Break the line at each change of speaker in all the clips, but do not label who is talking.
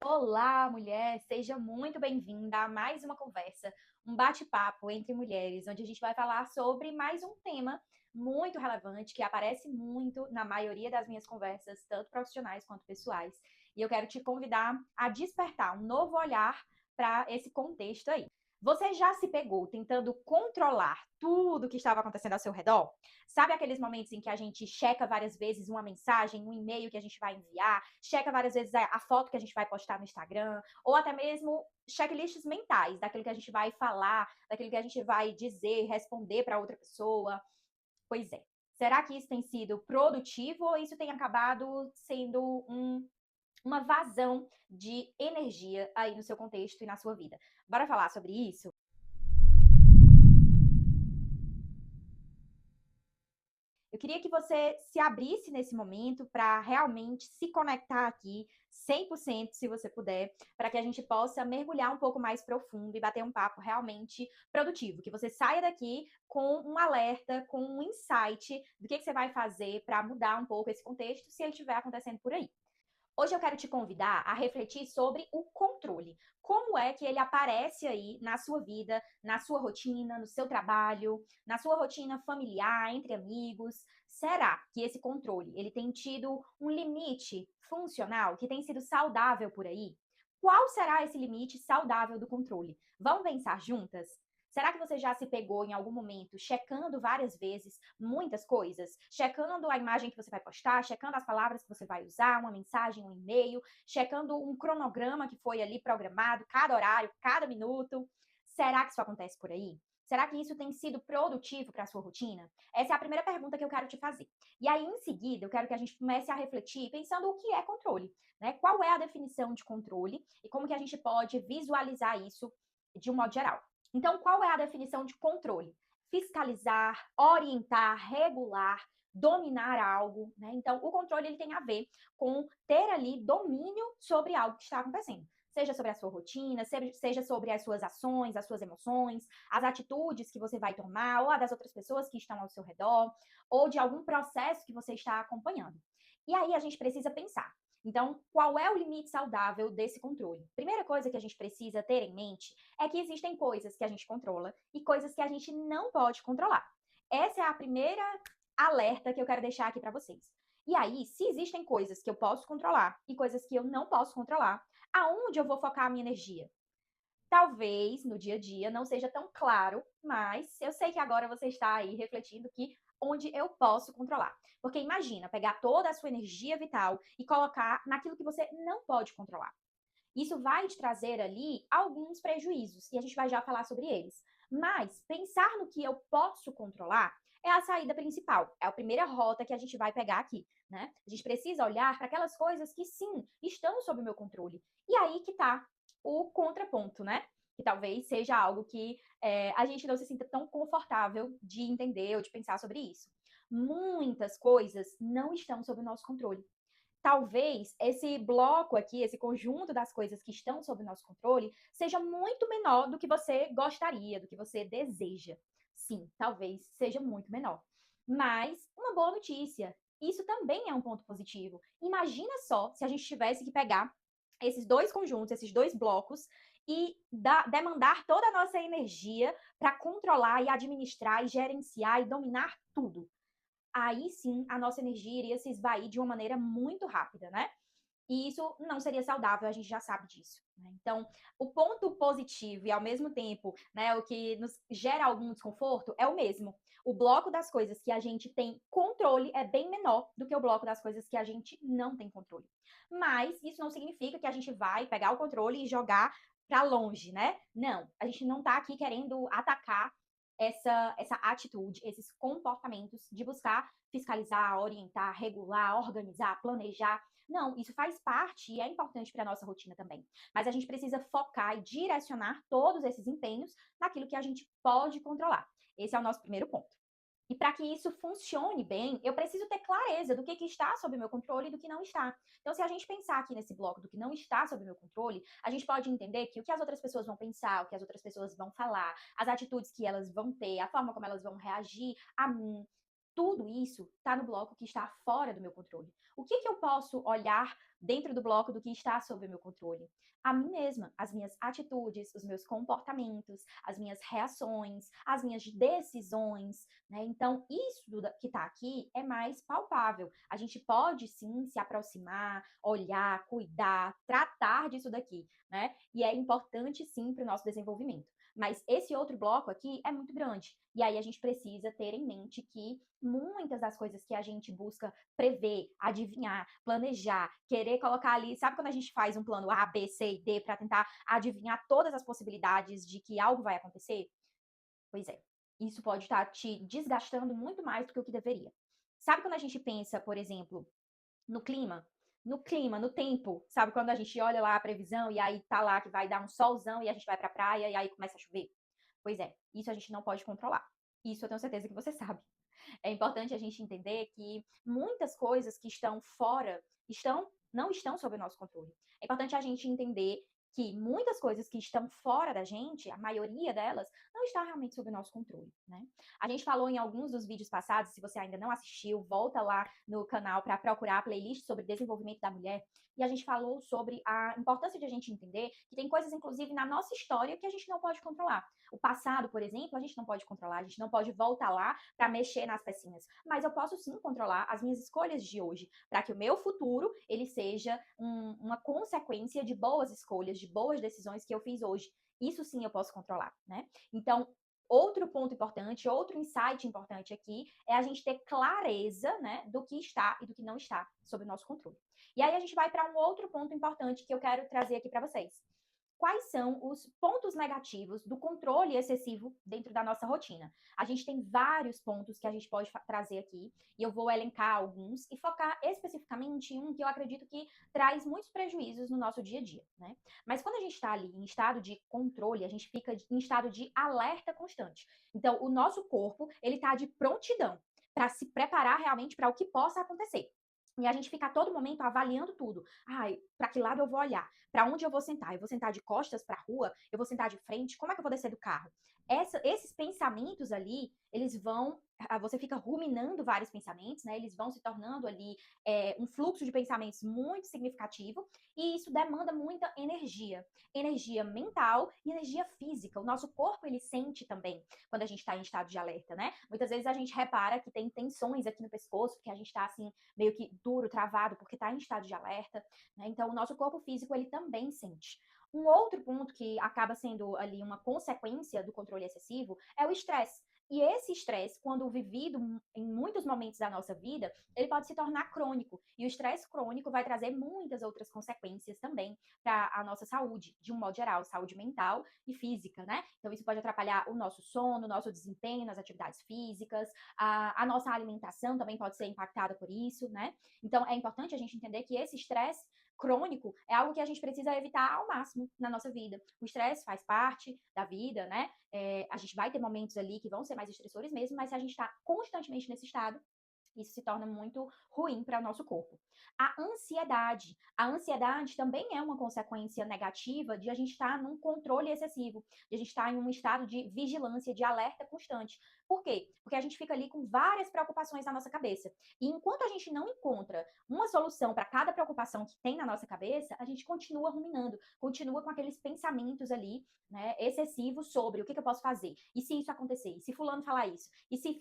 Olá, mulher! Seja muito bem-vinda a mais uma conversa, um bate-papo entre mulheres, onde a gente vai falar sobre mais um tema muito relevante que aparece muito na maioria das minhas conversas, tanto profissionais quanto pessoais. E eu quero te convidar a despertar um novo olhar para esse contexto aí. Você já se pegou tentando controlar tudo que estava acontecendo ao seu redor? Sabe aqueles momentos em que a gente checa várias vezes uma mensagem, um e-mail que a gente vai enviar, checa várias vezes a foto que a gente vai postar no Instagram, ou até mesmo checklists mentais, daquilo que a gente vai falar, daquilo que a gente vai dizer, responder para outra pessoa? Pois é. Será que isso tem sido produtivo ou isso tem acabado sendo uma vazão de energia aí no seu contexto e na sua vida? Bora falar sobre isso? Eu queria que você se abrisse nesse momento para realmente se conectar aqui 100%, se você puder, para que a gente possa mergulhar um pouco mais profundo e bater um papo realmente produtivo, que você saia daqui com um alerta, com um insight do que você vai fazer para mudar um pouco esse contexto se ele estiver acontecendo por aí. Hoje eu quero te convidar a refletir sobre o controle. Como é que ele aparece aí na sua vida, na sua rotina, no seu trabalho, na sua rotina familiar, entre amigos? Será que esse controle, ele tem tido um limite funcional que tem sido saudável por aí? Qual será esse limite saudável do controle? Vamos pensar juntas? Será que você já se pegou em algum momento checando várias vezes muitas coisas? Checando a imagem que você vai postar, checando as palavras que você vai usar, uma mensagem, um e-mail, checando um cronograma que foi ali programado, cada horário, cada minuto. Será que isso acontece por aí? Será que isso tem sido produtivo para a sua rotina? Essa é a primeira pergunta que eu quero te fazer. E aí, em seguida, eu quero que a gente comece a refletir pensando o que é controle, né? Qual é a definição de controle e como que a gente pode visualizar isso de um modo geral. Então, qual é a definição de controle? Fiscalizar, orientar, regular, dominar algo, né? Então, o controle ele tem a ver com ter ali domínio sobre algo que está acontecendo. Seja sobre a sua rotina, seja sobre as suas ações, as suas emoções, as atitudes que você vai tomar, ou a das outras pessoas que estão ao seu redor, ou de algum processo que você está acompanhando. E aí a gente precisa pensar. Então, qual é o limite saudável desse controle? Primeira coisa que a gente precisa ter em mente é que existem coisas que a gente controla e coisas que a gente não pode controlar. Essa é a primeira alerta que eu quero deixar aqui para vocês. E aí, se existem coisas que eu posso controlar e coisas que eu não posso controlar, aonde eu vou focar a minha energia? Talvez no dia a dia não seja tão claro, mas eu sei que agora você está aí refletindo que onde eu posso controlar. Porque imagina pegar toda a sua energia vital e colocar naquilo que você não pode controlar. Isso vai te trazer ali alguns prejuízos e a gente vai já falar sobre eles. Mas pensar no que eu posso controlar é a saída principal, é a primeira rota que a gente vai pegar aqui, né? A gente precisa olhar para aquelas coisas que sim, estão sob o meu controle. E aí que tá o contraponto, né? Que talvez seja algo que a gente não se sinta tão confortável de entender ou de pensar sobre isso. Muitas coisas não estão sob o nosso controle. Talvez esse bloco aqui, esse conjunto das coisas que estão sob o nosso controle, seja muito menor do que você gostaria, do que você deseja. Sim, talvez seja muito menor. Mas uma boa notícia, isso também é um ponto positivo. Imagina só se a gente tivesse que pegar esses dois conjuntos, esses dois blocos, e demandar toda a nossa energia para controlar e administrar e gerenciar e dominar tudo. Aí sim a nossa energia iria se esvair de uma maneira muito rápida, né? E isso não seria saudável, a gente já sabe disso. Né? Então, o ponto positivo e ao mesmo tempo, né, o que nos gera algum desconforto é o mesmo. O bloco das coisas que a gente tem controle é bem menor do que o bloco das coisas que a gente não tem controle. Mas isso não significa que a gente vai pegar o controle e jogar para longe, né? Não, a gente não está aqui querendo atacar essa atitude, esses comportamentos de buscar fiscalizar, orientar, regular, organizar, planejar. Não, isso faz parte e é importante para a nossa rotina também. Mas a gente precisa focar e direcionar todos esses empenhos naquilo que a gente pode controlar. Esse é o nosso primeiro ponto. E para que isso funcione bem, eu preciso ter clareza do que está sob o meu controle e do que não está. Então, se a gente pensar aqui nesse bloco do que não está sob o meu controle, a gente pode entender que o que as outras pessoas vão pensar, o que as outras pessoas vão falar, as atitudes que elas vão ter, a forma como elas vão reagir a mim, tudo isso está no bloco que está fora do meu controle. O que eu posso olhar dentro do bloco do que está sob o meu controle? A mim mesma, as minhas atitudes, os meus comportamentos, as minhas reações, as minhas decisões, né? Então, isso que está aqui é mais palpável. A gente pode sim se aproximar, olhar, cuidar, tratar disso daqui, né? E é importante sim para o nosso desenvolvimento. Mas esse outro bloco aqui é muito grande. E aí a gente precisa ter em mente que muitas das coisas que a gente busca prever, adivinhar, planejar, querer colocar ali, sabe quando a gente faz um plano A, B, C e D para tentar adivinhar todas as possibilidades de que algo vai acontecer? Pois é. Isso pode estar te desgastando muito mais do que o que deveria. Sabe quando a gente pensa, por exemplo, no clima? No clima, no tempo, sabe quando a gente olha lá a previsão e aí tá lá que vai dar um solzão e a gente vai pra praia e aí começa a chover? Pois é, isso a gente não pode controlar. Isso eu tenho certeza que você sabe. É importante a gente entender que muitas coisas que estão fora não estão sob o nosso controle. É importante a gente entender que muitas coisas que estão fora da gente, a maioria delas, não está realmente sob o nosso controle, né? A gente falou em alguns dos vídeos passados, se você ainda não assistiu, volta lá no canal para procurar a playlist sobre desenvolvimento da mulher, e a gente falou sobre a importância de a gente entender que tem coisas, inclusive, na nossa história que a gente não pode controlar. O passado, por exemplo, a gente não pode controlar, a gente não pode voltar lá para mexer nas pecinhas, mas eu posso sim controlar as minhas escolhas de hoje, para que o meu futuro ele seja uma consequência de boas escolhas, de boas decisões que eu fiz hoje. Isso sim eu posso controlar, né? Então, outro ponto importante, outro insight importante aqui é a gente ter clareza, né, do que está e do que não está sob o nosso controle. E aí a gente vai para um outro ponto importante que eu quero trazer aqui para vocês. Quais são os pontos negativos do controle excessivo dentro da nossa rotina? A gente tem vários pontos que a gente pode trazer aqui, e eu vou elencar alguns e focar especificamente em um que eu acredito que traz muitos prejuízos no nosso dia a dia, né? Mas quando a gente está ali em estado de controle, a gente fica em estado de alerta constante. Então, o nosso corpo, ele está de prontidão para se preparar realmente para o que possa acontecer. E a gente fica a todo momento avaliando tudo. Ai, para que lado eu vou olhar? Para onde eu vou sentar? Eu vou sentar de costas para a rua? Eu vou sentar de frente? Como é que eu vou descer do carro? Esses pensamentos ali, eles vão. Você fica ruminando vários pensamentos, né? Eles vão se tornando ali um fluxo de pensamentos muito significativo, e isso demanda muita energia. Energia mental e energia física. O nosso corpo, ele sente também quando a gente está em estado de alerta, né? Muitas vezes a gente repara que tem tensões aqui no pescoço, porque a gente está assim, meio que duro, travado, porque está em estado de alerta, né? Então, o nosso corpo físico, ele também sente. Um outro ponto que acaba sendo ali uma consequência do controle excessivo é o estresse. E esse estresse, quando vivido em muitos momentos da nossa vida, ele pode se tornar crônico. E o estresse crônico vai trazer muitas outras consequências também para a nossa saúde, de um modo geral, saúde mental e física, né? Então, isso pode atrapalhar o nosso sono, o nosso desempenho nas atividades físicas, a nossa alimentação também pode ser impactada por isso, né? Então, é importante a gente entender que esse estresse crônico é algo que a gente precisa evitar ao máximo na nossa vida. O estresse faz parte da vida, né? A gente vai ter momentos ali que vão ser mais estressores mesmo, mas se a gente está constantemente nesse estado, isso se torna muito ruim para o nosso corpo. A ansiedade. A ansiedade também é uma consequência negativa de a gente estar num controle excessivo, de a gente estar em um estado de vigilância, de alerta constante. Por quê? Porque a gente fica ali com várias preocupações na nossa cabeça. E enquanto a gente não encontra uma solução para cada preocupação que tem na nossa cabeça, a gente continua ruminando, continua com aqueles pensamentos ali, né, excessivos sobre o que eu posso fazer. E se isso acontecer? E se fulano falar isso? E se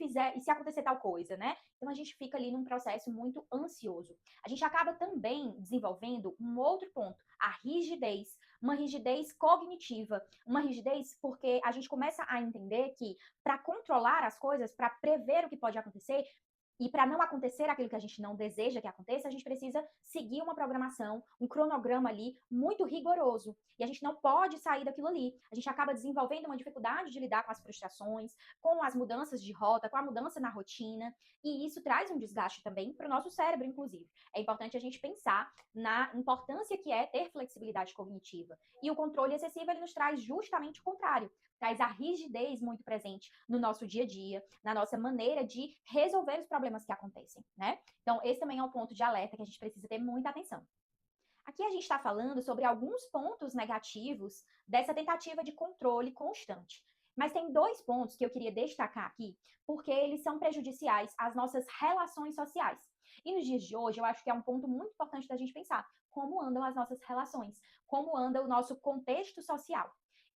acontecer tal coisa, né? Então a gente fica ali num processo muito ansioso. A gente acaba também desenvolvendo um outro ponto, a rigidez, uma rigidez cognitiva, uma rigidez porque a gente começa a entender que para controlar as coisas, para prever o que pode acontecer, e para não acontecer aquilo que a gente não deseja que aconteça, a gente precisa seguir uma programação, um cronograma ali muito rigoroso. E a gente não pode sair daquilo ali. A gente acaba desenvolvendo uma dificuldade de lidar com as frustrações, com as mudanças de rota, com a mudança na rotina. E isso traz um desgaste também para o nosso cérebro, inclusive. É importante a gente pensar na importância que é ter flexibilidade cognitiva. E o controle excessivo, ele nos traz justamente o contrário. Traz a rigidez muito presente no nosso dia a dia, na nossa maneira de resolver os problemas que acontecem, né? Então, esse também é um ponto de alerta que a gente precisa ter muita atenção. Aqui a gente está falando sobre alguns pontos negativos dessa tentativa de controle constante. Mas tem dois pontos que eu queria destacar aqui, porque eles são prejudiciais às nossas relações sociais. E nos dias de hoje, eu acho que é um ponto muito importante da gente pensar como andam as nossas relações, como anda o nosso contexto social.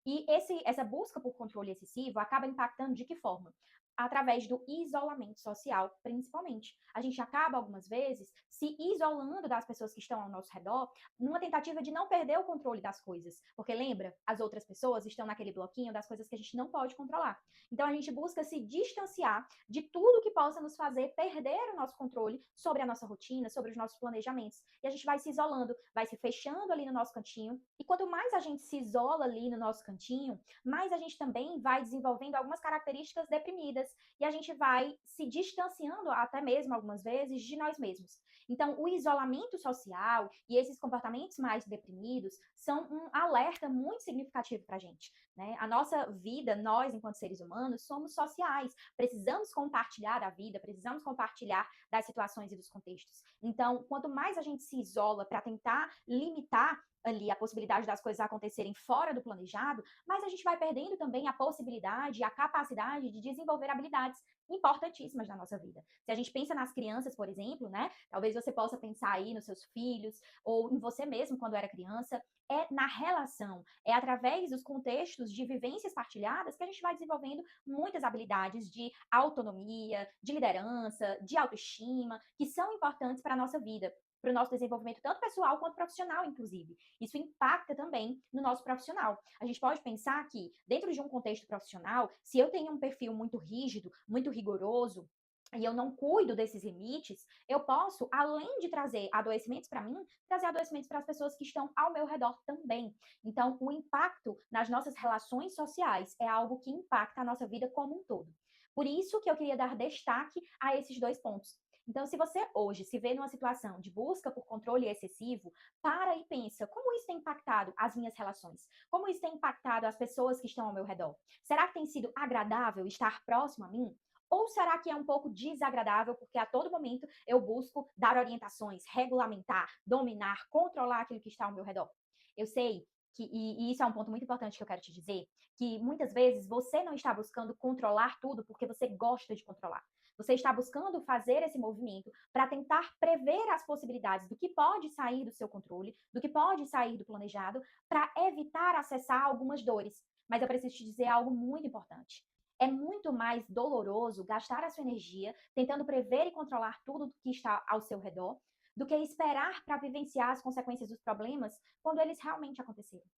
E essa busca por controle excessivo acaba impactando de que forma? Através do isolamento social, principalmente. A gente acaba, algumas vezes, se isolando das pessoas que estão ao nosso redor, numa tentativa de não perder o controle das coisas. Porque lembra, as outras pessoas estão naquele bloquinho das coisas que a gente não pode controlar. Então a gente busca se distanciar de tudo que possa nos fazer perder o nosso controle sobre a nossa rotina, sobre os nossos planejamentos. E a gente vai se isolando, vai se fechando ali no nosso cantinho. E quanto mais a gente se isola ali no nosso cantinho, mais a gente também vai desenvolvendo algumas características deprimidas e a gente vai se distanciando até mesmo algumas vezes de nós mesmos. Então, o isolamento social e esses comportamentos mais deprimidos são um alerta muito significativo para a gente, né? A nossa vida, nós enquanto seres humanos, somos sociais, precisamos compartilhar a vida, precisamos compartilhar das situações e dos contextos. Então, quanto mais a gente se isola para tentar limitar ali a possibilidade das coisas acontecerem fora do planejado, mas a gente vai perdendo também a possibilidade, a capacidade de desenvolver habilidades importantíssimas na nossa vida. Se a gente pensa nas crianças, por exemplo, né? Talvez você possa pensar aí nos seus filhos ou em você mesmo quando era criança, é na relação, é através dos contextos de vivências partilhadas que a gente vai desenvolvendo muitas habilidades de autonomia, de liderança, de autoestima, que são importantes para a nossa vida, para o nosso desenvolvimento tanto pessoal quanto profissional, inclusive. Isso impacta também no nosso profissional. A gente pode pensar que, dentro de um contexto profissional, se eu tenho um perfil muito rígido, muito rigoroso, e eu não cuido desses limites, eu posso, além de trazer adoecimentos para mim, trazer adoecimentos para as pessoas que estão ao meu redor também. Então, o impacto nas nossas relações sociais é algo que impacta a nossa vida como um todo. Por isso que eu queria dar destaque a esses dois pontos. Então, se você hoje se vê numa situação de busca por controle excessivo, para e pensa como isso tem impactado as minhas relações, como isso tem impactado as pessoas que estão ao meu redor. Será que tem sido agradável estar próximo a mim? Ou será que é um pouco desagradável porque a todo momento eu busco dar orientações, regulamentar, dominar, controlar aquilo que está ao meu redor? Eu sei que, e isso é um ponto muito importante que eu quero te dizer, que muitas vezes você não está buscando controlar tudo porque você gosta de controlar. Você está buscando fazer esse movimento para tentar prever as possibilidades do que pode sair do seu controle, do que pode sair do planejado, para evitar acessar algumas dores. Mas eu preciso te dizer algo muito importante. É muito mais doloroso gastar a sua energia tentando prever e controlar tudo que está ao seu redor do que esperar para vivenciar as consequências dos problemas quando eles realmente acontecerem.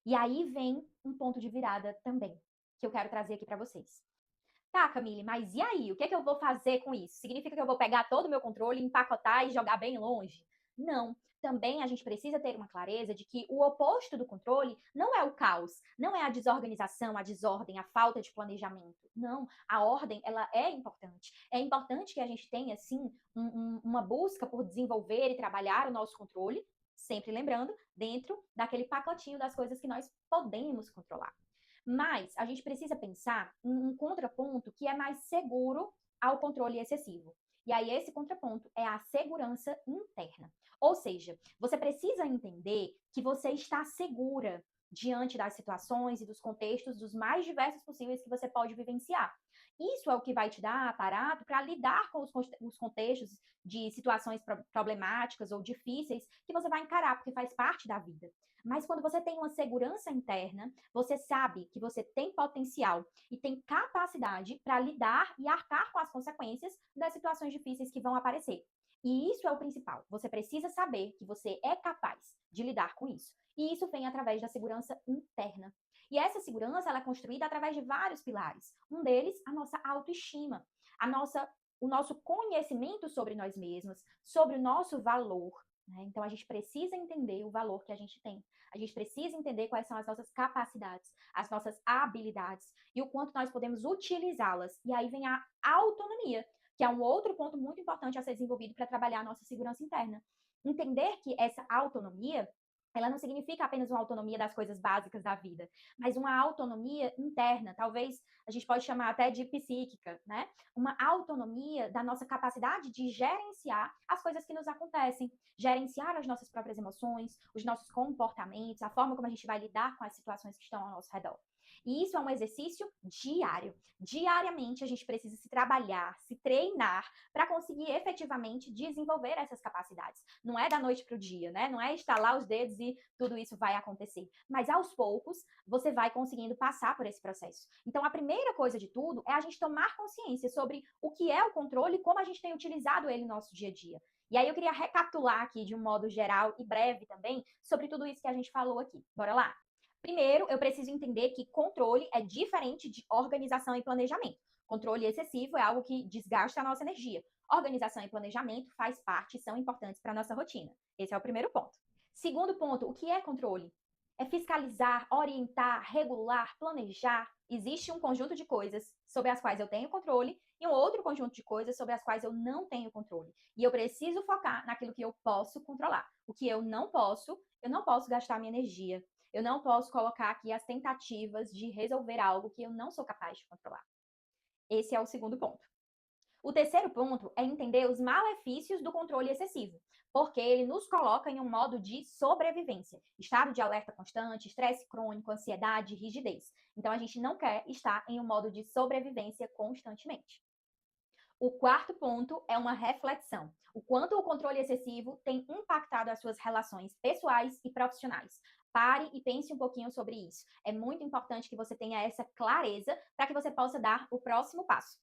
E aí vem um ponto de virada também, que eu quero trazer aqui para vocês. Tá, Camille, mas e aí? O que é que eu vou fazer com isso? Significa que eu vou pegar todo o meu controle, empacotar e jogar bem longe? Não. Também a gente precisa ter uma clareza de que o oposto do controle não é o caos, não é a desorganização, a desordem, a falta de planejamento. Não, a ordem, ela é importante. É importante que a gente tenha, sim, uma busca por desenvolver e trabalhar o nosso controle, sempre lembrando, dentro daquele pacotinho das coisas que nós podemos controlar. Mas a gente precisa pensar em um contraponto que é mais seguro ao controle excessivo. E aí, esse contraponto é a segurança interna. Ou seja, você precisa entender que você está segura diante das situações e dos contextos dos mais diversos possíveis que você pode vivenciar. Isso é o que vai te dar aparato para lidar com os contextos de situações problemáticas ou difíceis que você vai encarar, porque faz parte da vida. Mas quando você tem uma segurança interna, você sabe que você tem potencial e tem capacidade para lidar e arcar com as consequências das situações difíceis que vão aparecer. E isso é o principal. Você precisa saber que você é capaz de lidar com isso. E isso vem através da segurança interna. E essa segurança ela é construída através de vários pilares. Um deles, a nossa autoestima, o nosso conhecimento sobre nós mesmos, sobre o nosso valor. Né? Então, a gente precisa entender o valor que a gente tem. A gente precisa entender quais são as nossas capacidades, as nossas habilidades e o quanto nós podemos utilizá-las. E aí vem a autonomia, que é um outro ponto muito importante a ser desenvolvido para trabalhar a nossa segurança interna. Entender que essa autonomia ela não significa apenas uma autonomia das coisas básicas da vida, mas uma autonomia interna, talvez a gente pode chamar até de psíquica, né? Uma autonomia da nossa capacidade de gerenciar as coisas que nos acontecem, gerenciar as nossas próprias emoções, os nossos comportamentos, a forma como a gente vai lidar com as situações que estão ao nosso redor. E isso é um exercício diário. Diariamente a gente precisa se trabalhar, se treinar para conseguir efetivamente desenvolver essas capacidades. Não é da noite para o dia, né? Não é estalar os dedos e tudo isso vai acontecer. Mas aos poucos você vai conseguindo passar por esse processo. Então a primeira coisa de tudo é a gente tomar consciência sobre o que é o controle e como a gente tem utilizado ele no nosso dia a dia. E aí eu queria recapitular aqui de um modo geral e breve também sobre tudo isso que a gente falou aqui. Bora lá? Primeiro, eu preciso entender que controle é diferente de organização e planejamento. Controle excessivo é algo que desgasta a nossa energia. Organização e planejamento faz parte e são importantes para a nossa rotina. Esse é o primeiro ponto. Segundo ponto, o que é controle? É fiscalizar, orientar, regular, planejar. Existe um conjunto de coisas sobre as quais eu tenho controle e um outro conjunto de coisas sobre as quais eu não tenho controle. E eu preciso focar naquilo que eu posso controlar. O que eu não posso gastar minha energia. Eu não posso colocar aqui as tentativas de resolver algo que eu não sou capaz de controlar. Esse é o segundo ponto. O terceiro ponto é entender os malefícios do controle excessivo, porque ele nos coloca em um modo de sobrevivência, estado de alerta constante, estresse crônico, ansiedade, rigidez. Então a gente não quer estar em um modo de sobrevivência constantemente. O quarto ponto é uma reflexão. O quanto o controle excessivo tem impactado as suas relações pessoais e profissionais. Pare e pense um pouquinho sobre isso. É muito importante que você tenha essa clareza para que você possa dar o próximo passo.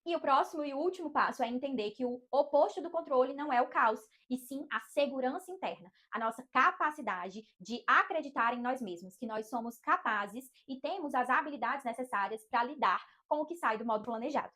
E o próximo e o último passo é entender que o oposto do controle não é o caos, e sim a segurança interna, a nossa capacidade de acreditar em nós mesmos, que nós somos capazes e temos as habilidades necessárias para lidar com o que sai do modo planejado.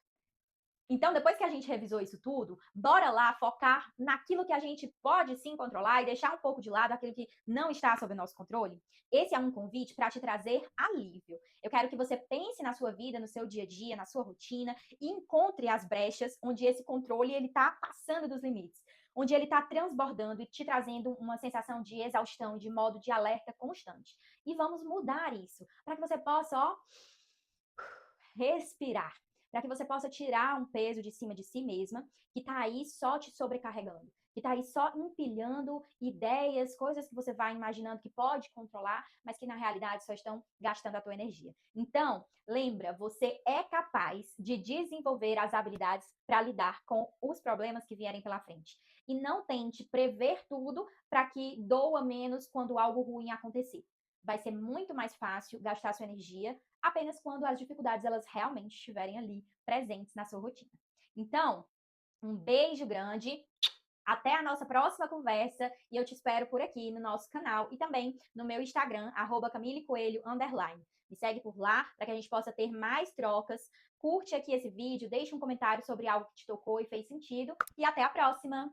Então, depois que a gente revisou isso tudo, bora lá focar naquilo que a gente pode sim controlar e deixar um pouco de lado aquilo que não está sob o nosso controle? Esse é um convite para te trazer alívio. Eu quero que você pense na sua vida, no seu dia a dia, na sua rotina e encontre as brechas onde esse controle ele está passando dos limites, onde ele está transbordando e te trazendo uma sensação de exaustão, de modo de alerta constante. E vamos mudar isso para que você possa, respirar, para que você possa tirar um peso de cima de si mesma, que está aí só te sobrecarregando, que está aí só empilhando ideias, coisas que você vai imaginando que pode controlar, mas que na realidade só estão gastando a tua energia. Então, lembra, você é capaz de desenvolver as habilidades para lidar com os problemas que vierem pela frente. E não tente prever tudo para que doa menos quando algo ruim acontecer. Vai ser muito mais fácil gastar sua energia apenas quando as dificuldades elas realmente estiverem ali presentes na sua rotina. Então, um beijo grande, até a nossa próxima conversa e eu te espero por aqui no nosso canal e também no meu Instagram, @camilecoelho_. Me segue por lá para que a gente possa ter mais trocas. Curte aqui esse vídeo, deixa um comentário sobre algo que te tocou e fez sentido e até a próxima!